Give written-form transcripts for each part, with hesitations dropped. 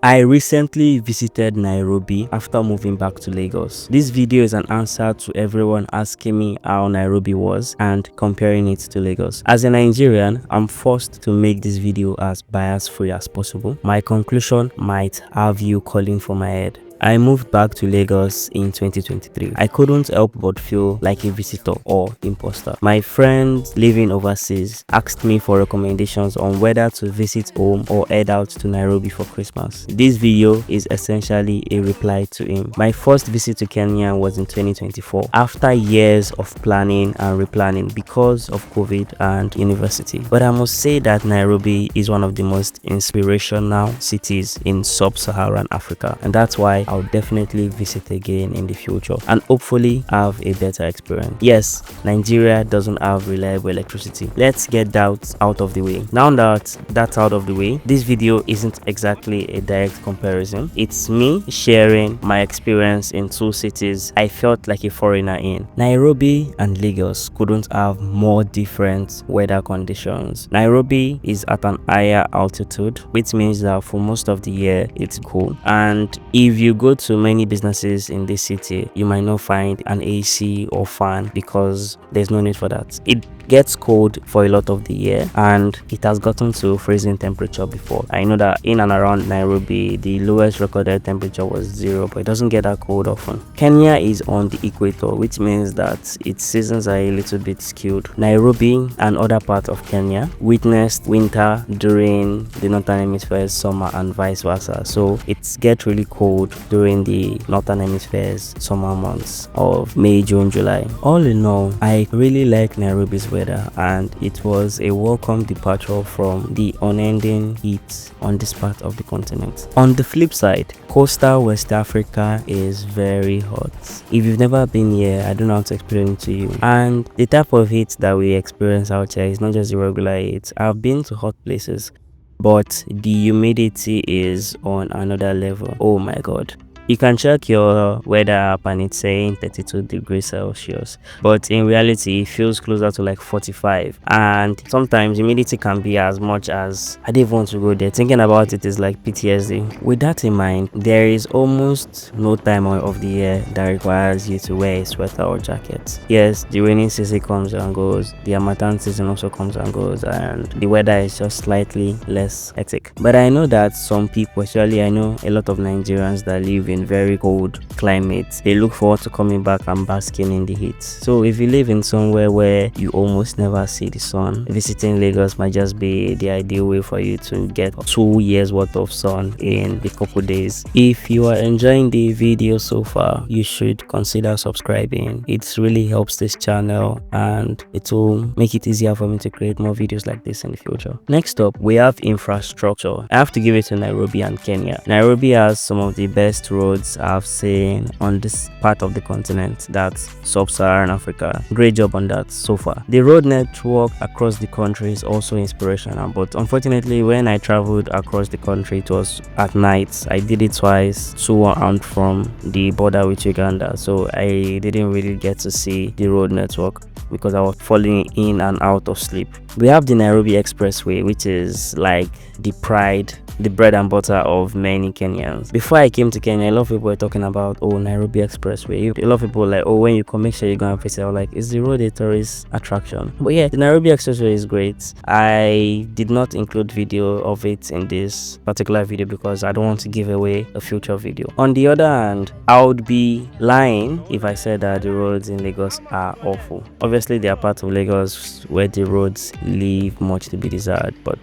I recently visited Nairobi after moving back to Lagos. This video is an answer to everyone asking me how Nairobi was and comparing it to Lagos. As a Nigerian, I'm forced to make this video as bias free as possible. My conclusion might have you calling for my head. I moved back to Lagos in 2023. I couldn't help but feel like a visitor or imposter. My friends living overseas asked me for recommendations on whether to visit home or head out to Nairobi for Christmas. This video is essentially a reply to him. My first visit to Kenya was in 2024 after years of planning and replanning because of COVID and university. But I must say that Nairobi is one of the most inspirational cities in sub-Saharan Africa, and that's why I'll definitely visit again in the future and hopefully have a better experience. Yes, Nigeria doesn't have reliable electricity. Let's get that out of the way. Now that that's out of the way, this video isn't exactly a direct comparison. It's me sharing my experience in two cities I felt like a foreigner in. Nairobi and Lagos couldn't have more different weather conditions. Nairobi is at an higher altitude, which means that for most of the year it's cool, and if you go to many businesses in this city, you might not find an AC or fan because there's no need for that. It gets cold for a lot of the year and it has gotten to freezing temperature before. I know that in and around Nairobi, the lowest recorded temperature was 0, but it doesn't get that cold often. Kenya is on the equator, which means that its seasons are a little bit skewed. Nairobi and other parts of Kenya witnessed winter during the northern hemisphere's summer and vice versa, so it gets really cold during the northern hemisphere's summer months of May, June, July. All in all, I really like Nairobi's weather, and it was a welcome departure from the unending heat on this part of the continent. On the flip side, coastal West Africa is very hot. If you've never been here, I don't know how to explain it to you. And the type of heat that we experience out here is not just the regular heat. I've been to hot places, but the humidity is on another level. Oh my god. You can check your weather app and it's saying 32 degrees Celsius, but in reality it feels closer to like 45, and sometimes humidity can be as much as, I don't even want to go there. Thinking about it is like PTSD. With that in mind, there is almost no time of the year that requires you to wear a sweater or jacket. Yes, the rainy season comes and goes, the Harmattan season also comes and goes, and the weather is just slightly less hectic. But I know that some people, especially I know a lot of Nigerians that live in very cold climates, they look forward to coming back and basking in the heat. So if you live in somewhere where you almost never see the sun, visiting Lagos might just be the ideal way for you to get 2 years worth of sun in a couple days. If you are enjoying the video so far, you should consider subscribing. It really helps this channel and it will make it easier for me to create more videos like this in the future. Next up, we have infrastructure. I have to give it to Nairobi and Kenya. Nairobi has some of the best roads I've seen on this part of the continent, that's sub-Saharan Africa. Great job on that so far. The road network across the country is also inspirational, but unfortunately when I traveled across the country, it was at night. I did it twice, to and from the border with Uganda, so I didn't really get to see the road network because I was falling in and out of sleep. We have the Nairobi Expressway, which is like the pride, the bread and butter of many Kenyans. Before I came to Kenya, a lot of people were talking about, oh, Nairobi Expressway. A lot of people were like, oh, when you come, make sure you go and visit. I was like, is the road a tourist attraction? But yeah, the Nairobi Expressway is great. I did not include video of it in this particular video because I don't want to give away a future video. On the other hand, I would be lying if I said that the roads in Lagos are awful. Obviously, there are parts of Lagos where the roads leave much to be desired, but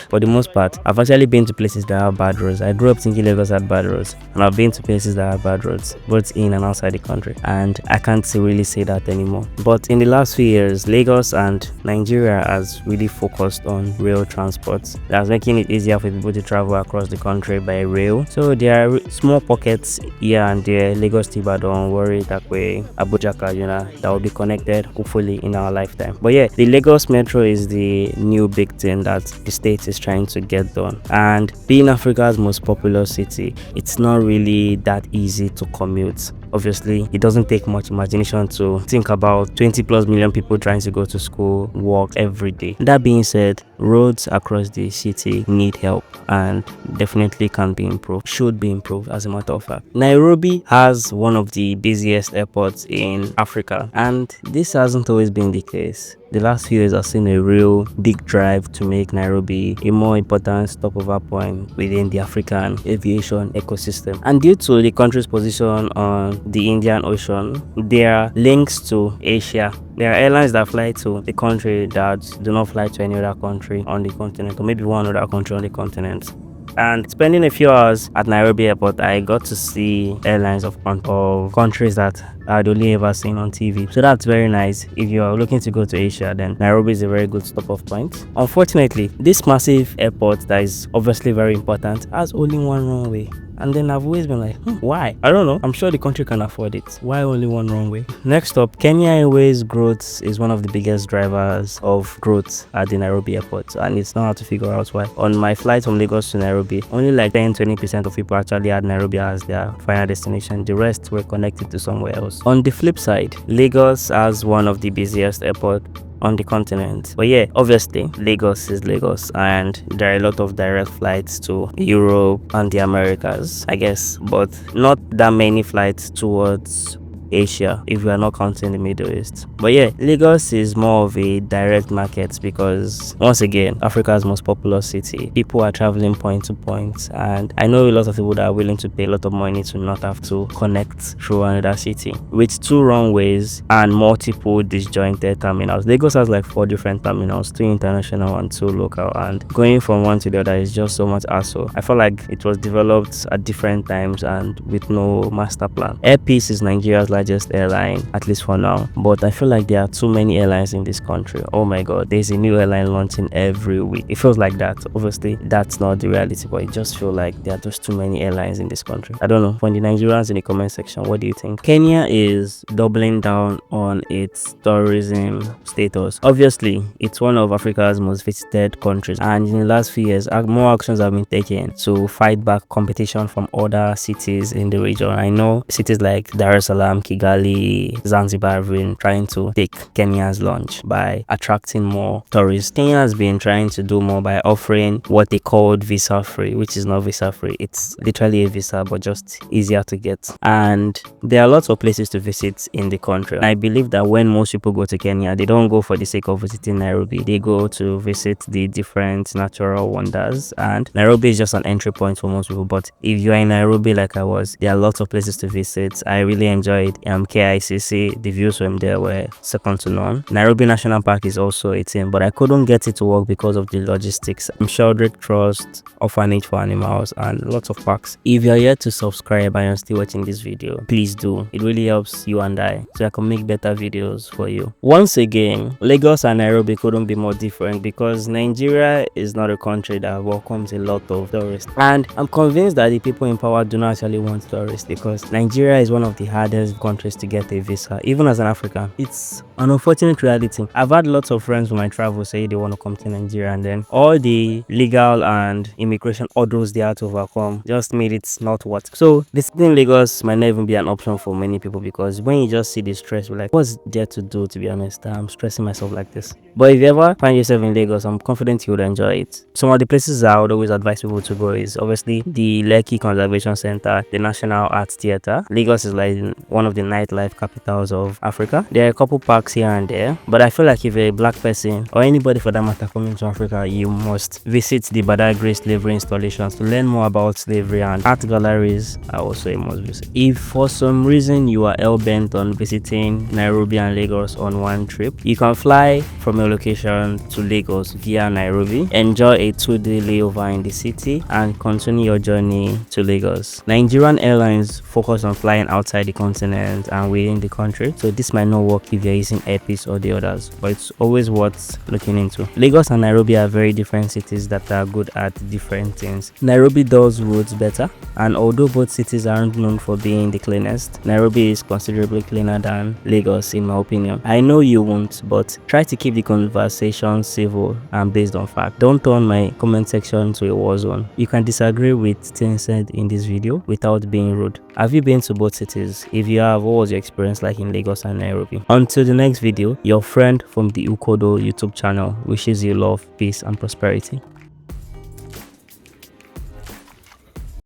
for the most part, I've actually been to places that have bad roads. I grew up thinking Lagos had bad roads, and I've been to places that have bad roads, both in and outside the country, and I can't really say that anymore. But in the last few years, Lagos and Nigeria has really focused on rail transport. That's making it easier for people to travel across the country by rail. So there are small pockets here and there, Lagos to Ibadan, Warri, Takwe, Abuja, Kaduna, that will be connected hopefully in our lifetime. But yeah, the Lagos Metro is the new big thing that the state is trying to get done, and being Africa's most popular city, it's not really that easy to commute. Obviously, it doesn't take much imagination to think about 20 plus million people trying to go to school, work every day. That being said, roads across the city need help and definitely can be improved, should be improved as a matter of fact. Nairobi has one of the busiest airports in Africa, and this hasn't always been the case. The last few years have seen a real big drive to make Nairobi a more important stopover point within the African aviation ecosystem. And due to the country's position on the Indian Ocean, there are links to Asia. There are airlines that fly to the country that do not fly to any other country on the continent, or maybe one other country on the continent. And spending a few hours at Nairobi airport, I got to see airlines of countries that I'd only ever seen on TV. So that's very nice. If you're looking to go to Asia, then Nairobi is a very good stop-off point. Unfortunately, this massive airport that is obviously very important has only one runway. And then I've always been like, why? I don't know. I'm sure the country can afford it. Why only one runway? Next up, Kenya Airways growth is one of the biggest drivers of growth at the Nairobi airport. And it's not hard to figure out why. On my flight from Lagos to Nairobi, only like 10-20% of people actually had Nairobi as their final destination. The rest were connected to somewhere else. On the flip side, Lagos has one of the busiest airports on the continent. But yeah, obviously Lagos is Lagos, and there are a lot of direct flights to Europe and the Americas, I guess, but not that many flights towards Asia if we are not counting the Middle East. But yeah, Lagos is more of a direct market because, once again, Africa's most populous city. People are traveling point to point, and I know a lot of people that are willing to pay a lot of money to not have to connect through another city. With 2 runways and multiple disjointed terminals, Lagos has like 4 different terminals, 2 international and 2 local, and going from one to the other is just so much hassle. I feel like it was developed at different times and with no master plan. Airpeace is Nigeria's largest airline, at least for now, but I feel like there are too many airlines in this country. Oh my god, there's a new airline launching every week. It feels like that. Obviously that's not the reality, but it just feels like there are just too many airlines in this country. I don't know. For the Nigerians in the comment section, what do you think? Kenya is doubling down on its tourism status. Obviously it's one of Africa's most visited countries, and in the last few years more actions have been taken to fight back competition from other cities in the region. I know cities like Dar es Salaam, Kigali, Zanzibar have been trying to take Kenya's launch by attracting more tourists. Kenya has been trying to do more by offering what they called visa free, which is not visa free. It's literally a visa, but just easier to get. And there are lots of places to visit in the country. I believe that when most people go to Kenya, they don't go for the sake of visiting Nairobi. They go to visit the different natural wonders, and Nairobi is just an entry point for most people. But if you are in Nairobi like I was, there are lots of places to visit. I really enjoyed KICC. The views from there were second to none. Nairobi National Park is also a thing, but I couldn't get it to work because of the logistics. Sheldrick Trust, Orphanage for Animals, and lots of parks. If you're yet to subscribe and you're still watching this video, please do. It really helps you and I, so I can make better videos for you. Once again, Lagos and Nairobi couldn't be more different because Nigeria is not a country that welcomes a lot of tourists, and I'm convinced that the people in power do not actually want tourists because Nigeria is one of the hardest countries to get a visa. Even as an African, it's an unfortunate reality. I've had lots of friends when I travel say they want to come to Nigeria, and then all the legal and immigration hurdles they had to overcome just made it not worth. So visiting Lagos might not even be an option for many people because when you just see the stress, you're like, what's there to do? To be honest, I'm stressing myself like this. But if you ever find yourself in Lagos, I'm confident you would enjoy it. Some of the places I would always advise people to go is obviously the Lekki Conservation Center, the National Arts Theatre. Lagos is like one of the nightlife capitals of Africa. There are a couple parks here and there, but I feel like if you're a black person or anybody for that matter coming to Africa, you must visit the Badagry slavery installations to learn more about slavery, and art galleries are also a must visit. If for some reason you are hell-bent on visiting Nairobi and Lagos on one trip, you can fly from your location to Lagos via Nairobi, enjoy a 2-day layover in the city, and continue your journey to Lagos. Nigerian Airlines focus on flying outside the continent continent and within the country. So this might not work if you're using Airpeace or the others, but it's always worth looking into. Lagos and Nairobi are very different cities that are good at different things. Nairobi does roads better, and although both cities aren't known for being the cleanest, Nairobi is considerably cleaner than Lagos in my opinion. I know you won't, but try to keep the conversation civil and based on fact. Don't turn my comment section to a war zone. You can disagree with things said in this video without being rude. Have you been to both cities? If you have, what was your experience like in Lagos and Nairobi? Until the next video, your friend from the Ukodo YouTube channel wishes you love, peace and prosperity.